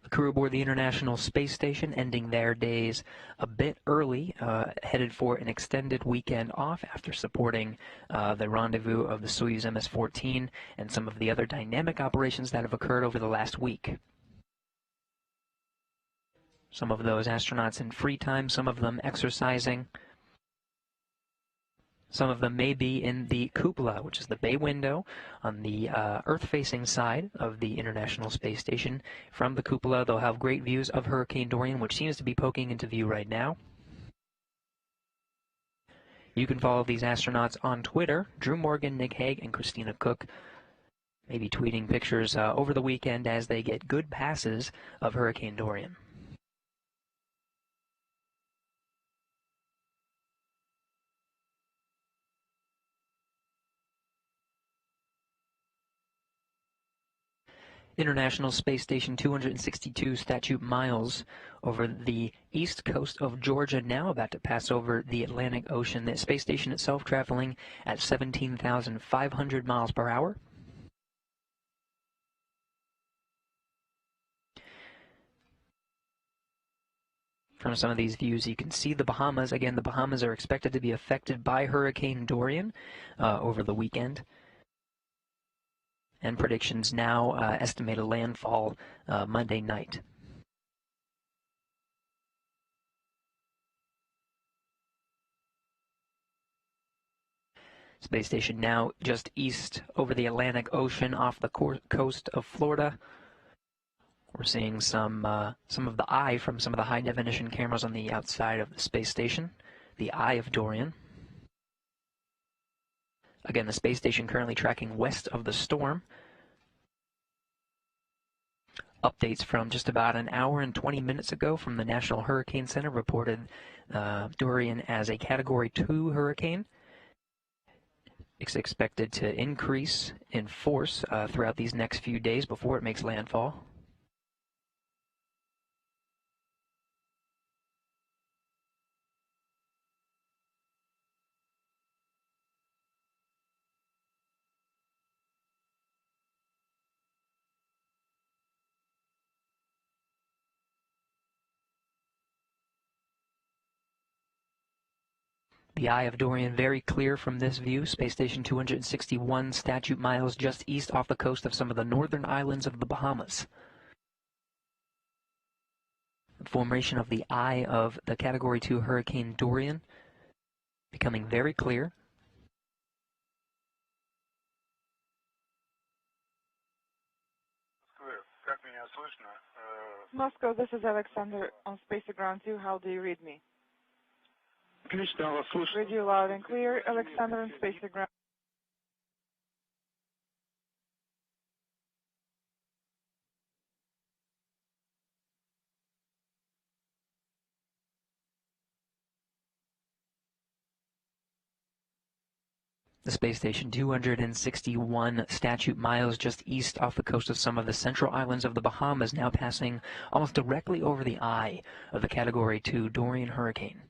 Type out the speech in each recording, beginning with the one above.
The crew aboard the International Space Station ending their days a bit early, headed for an extended weekend off after supporting the rendezvous of the Soyuz MS-14 and some of the other dynamic operations that have occurred over the last week. Some of those astronauts in free time, some of them exercising. Some of them may be in the cupola, which is the bay window on the Earth-facing side of the International Space Station. From the cupola, they'll have great views of Hurricane Dorian, which seems to be poking into view right now. You can follow these astronauts on Twitter. Drew Morgan, Nick Hague, and Christina Cook may be tweeting pictures over the weekend as they get good passes of Hurricane Dorian. International Space Station 262 statute miles over the east coast of Georgia, now about to pass over the Atlantic Ocean. The space station itself traveling at 17,500 miles per hour. From some of these views, you can see the Bahamas. Again, the Bahamas are expected to be affected by Hurricane Dorian over the weekend. And predictions now estimate a landfall Monday night. Space station now just east over the Atlantic Ocean off the coast of Florida. We're seeing some of the eye from some of the high-definition cameras on the outside of the space station, the eye of Dorian. Again, the space station currently tracking west of the storm. Updates from just about an hour and 20 minutes ago from the National Hurricane Center reported Dorian as a Category 2 hurricane. It's expected to increase in force throughout these next few days before it makes landfall. The eye of Dorian very clear from this view. Space Station 261 statute miles just east off the coast of some of the northern islands of the Bahamas. Formation of the eye of the Category 2 Hurricane Dorian becoming very clear. Moscow, this is Alexander on Space Ground 2. How do you read me? Read you loud and clear, Alexander on Space Ground. The space station 261 statute miles just east off the coast of some of the central islands of the Bahamas, now passing almost directly over the eye of the Category 2 Dorian hurricane.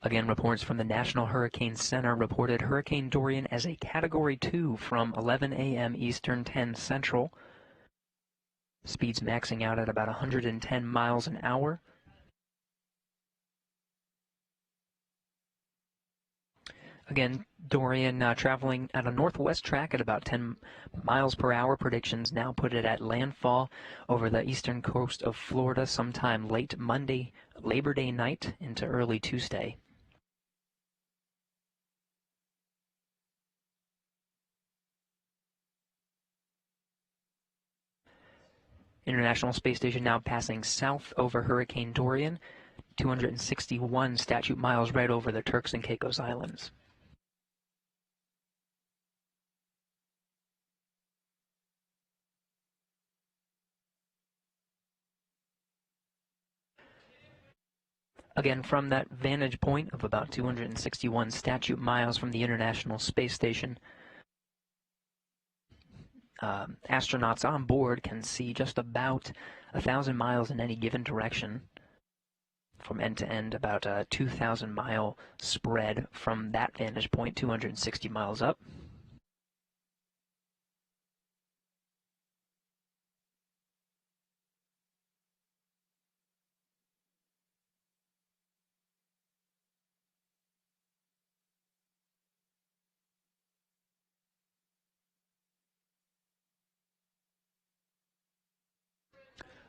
Again, reports from the National Hurricane Center reported Hurricane Dorian as a Category 2 from 11 a.m. Eastern, 10 Central. Speeds maxing out at about 110 miles an hour. Again, Dorian traveling at a northwest track at about 10 miles per hour. Predictions now put it at landfall over the eastern coast of Florida sometime late Monday, Labor Day night into early Tuesday. International Space Station now passing south over Hurricane Dorian, 261 statute miles right over the Turks and Caicos Islands. Again, from that vantage point of about 261 statute miles from the International Space Station, astronauts on board can see just about 1,000 miles in any given direction from end to end, about a 2,000-mile spread from that vantage point, 260 miles up.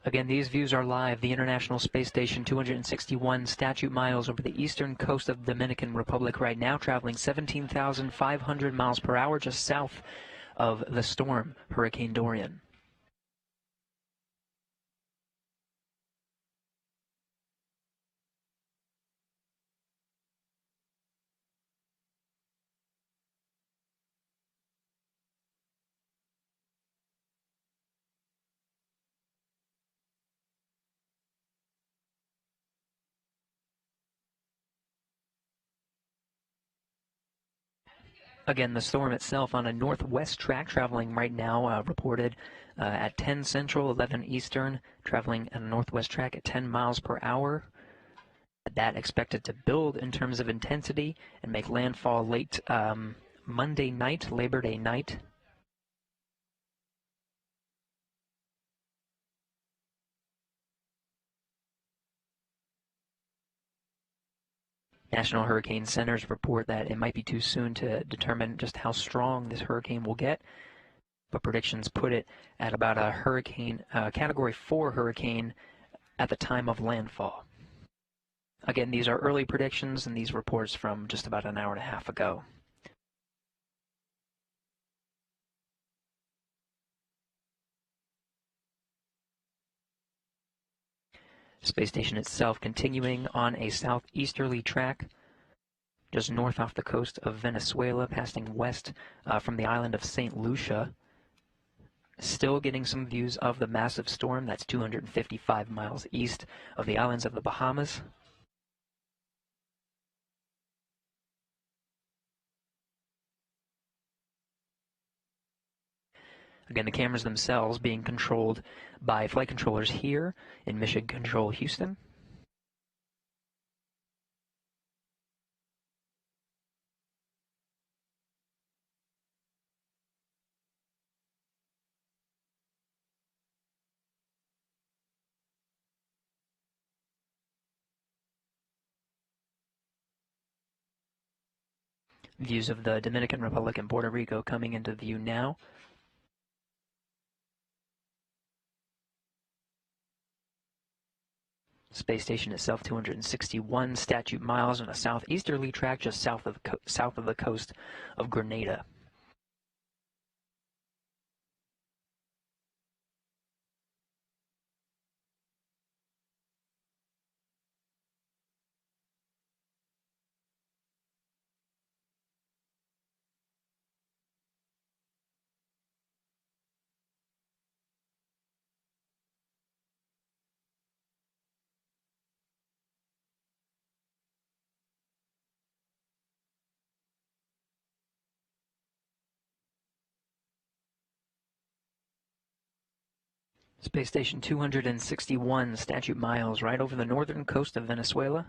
Again, these views are live. The International Space Station, 261 statute miles over the eastern coast of the Dominican Republic right now, traveling 17,500 miles per hour just south of the storm, Hurricane Dorian. Again, the storm itself on a northwest track, traveling right now, reported at 10 Central, 11 Eastern, traveling at a northwest track at 10 miles per hour. That expected to build in terms of intensity and make landfall late Monday night, Labor Day night. National Hurricane Centers report that it might be too soon to determine just how strong this hurricane will get, but predictions put it at about a hurricane, Category 4 hurricane at the time of landfall. Again, these are early predictions, and these reports from just about an hour and a half ago. Space station itself continuing on a southeasterly track, just north off the coast of Venezuela, passing west from the island of St. Lucia. Still getting some views of the massive storm that's 255 miles east of the islands of the Bahamas. Again, the cameras themselves being controlled by flight controllers here in Mission Control Houston. Views of the Dominican Republic and Puerto Rico coming into view now. Space station itself, 261 statute miles on a southeasterly track just south of the coast of Grenada. Space station 261 statute miles right over the northern coast of Venezuela.